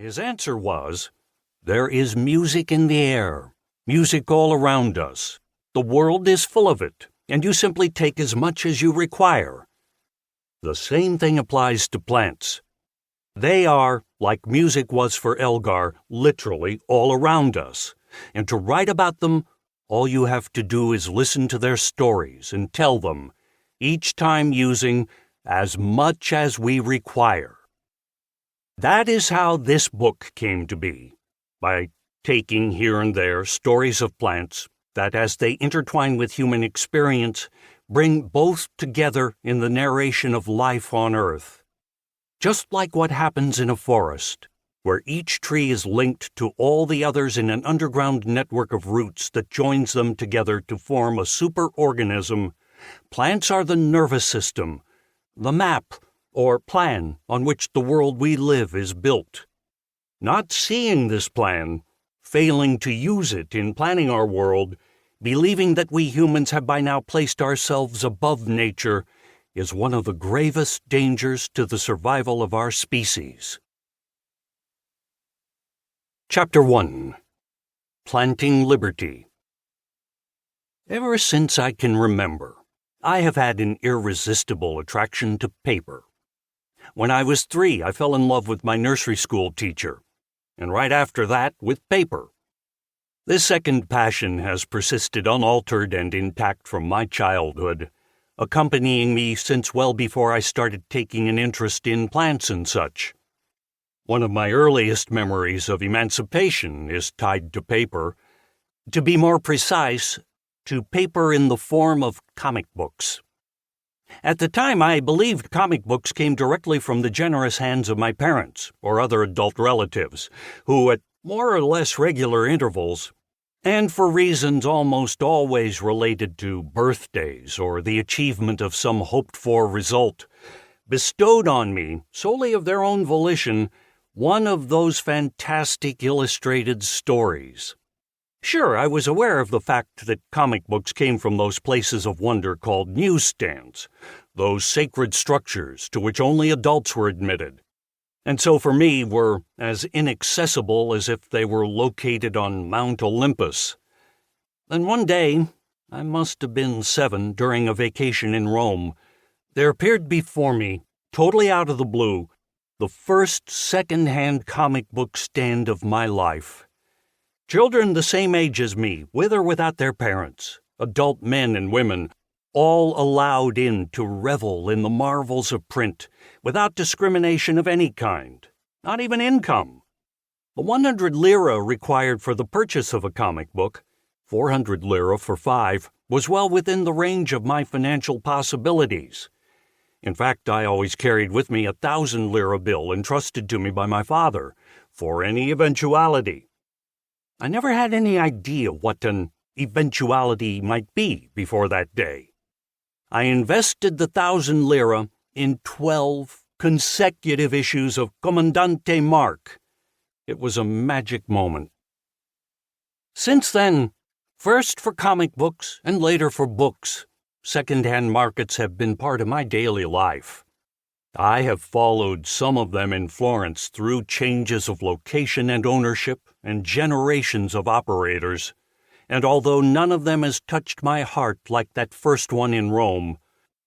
His answer was, "There is music in the air, music all around us. The world is full of it, and you simply take as much as you require." The same thing applies to plants. They are, like music was for Elgar, literally all around us, and to write about them, all you have to do is listen to their stories and tell them, each time using as much as we require. That is how this book came to be, by taking here and there stories of plants that, as they intertwine with human experience, bring both together in the narration of life on Earth. Just like what happens in a forest, where each tree is linked to all the others in an underground network of roots that joins them together to form a superorganism, plants are the nervous system, the map or plan on which the world we live is built. Not seeing this plan, failing to use it in planning our world, believing that we humans have by now placed ourselves above nature, is one of the gravest dangers to the survival of our species. Chapter 1. Planting Liberty. Ever since I can remember, I have had an irresistible attraction to paper. When I was 3, I fell in love with my nursery school teacher, and right after that, with paper. This second passion has persisted unaltered and intact from my childhood, accompanying me since well before I started taking an interest in plants and such. One of my earliest memories of emancipation is tied to paper. To be more precise, to paper in the form of comic books. At the time, I believed comic books came directly from the generous hands of my parents or other adult relatives, who at more or less regular intervals, and for reasons almost always related to birthdays or the achievement of some hoped-for result, bestowed on me, solely of their own volition, one of those fantastic illustrated stories. Sure, I was aware of the fact that comic books came from those places of wonder called newsstands, those sacred structures to which only adults were admitted, and so for me were as inaccessible as if they were located on Mount Olympus. Then one day, I must have been 7 during a vacation in Rome, there appeared before me, totally out of the blue, the first second-hand comic book stand of my life. Children the same age as me, with or without their parents, adult men and women, all allowed in to revel in the marvels of print, without discrimination of any kind, not even income. The 100 lira required for the purchase of a comic book, 400 lira for 5, was well within the range of my financial possibilities. In fact, I always carried with me a 1,000 lira bill entrusted to me by my father, for any eventuality. I never had any idea what an eventuality might be before that day. I invested the 1,000 lira in 12 consecutive issues of Comandante Mark. It was a magic moment. Since then, first for comic books and later for books, second-hand markets have been part of my daily life. I have followed some of them in Florence through changes of location and ownership and generations of operators, and although none of them has touched my heart like that first one in Rome,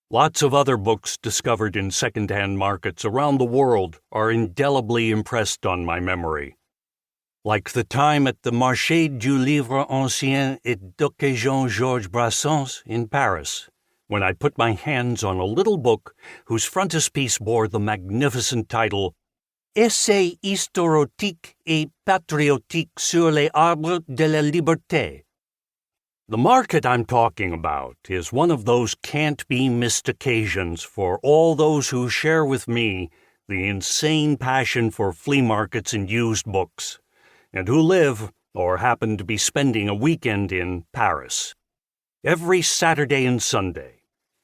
lots of other books discovered in second-hand markets around the world are indelibly impressed on my memory. Like the time at the Marché du Livre Ancien et d'Occasion Georges Brassens in Paris, when I put my hands on a little book whose frontispiece bore the magnificent title Essai historique et patriotique sur les arbres de la liberté. The market I'm talking about is one of those can't-be-missed occasions for all those who share with me the insane passion for flea markets and used books, and who live or happen to be spending a weekend in Paris. Every Saturday and Sunday,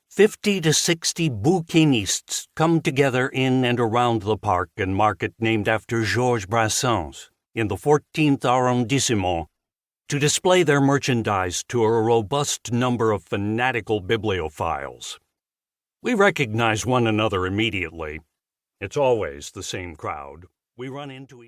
50 to 60 bouquinistes come together in and around the park and market named after Georges Brassens in the 14th arrondissement to display their merchandise to a robust number of fanatical bibliophiles. We recognize one another immediately. It's always the same crowd. We run into each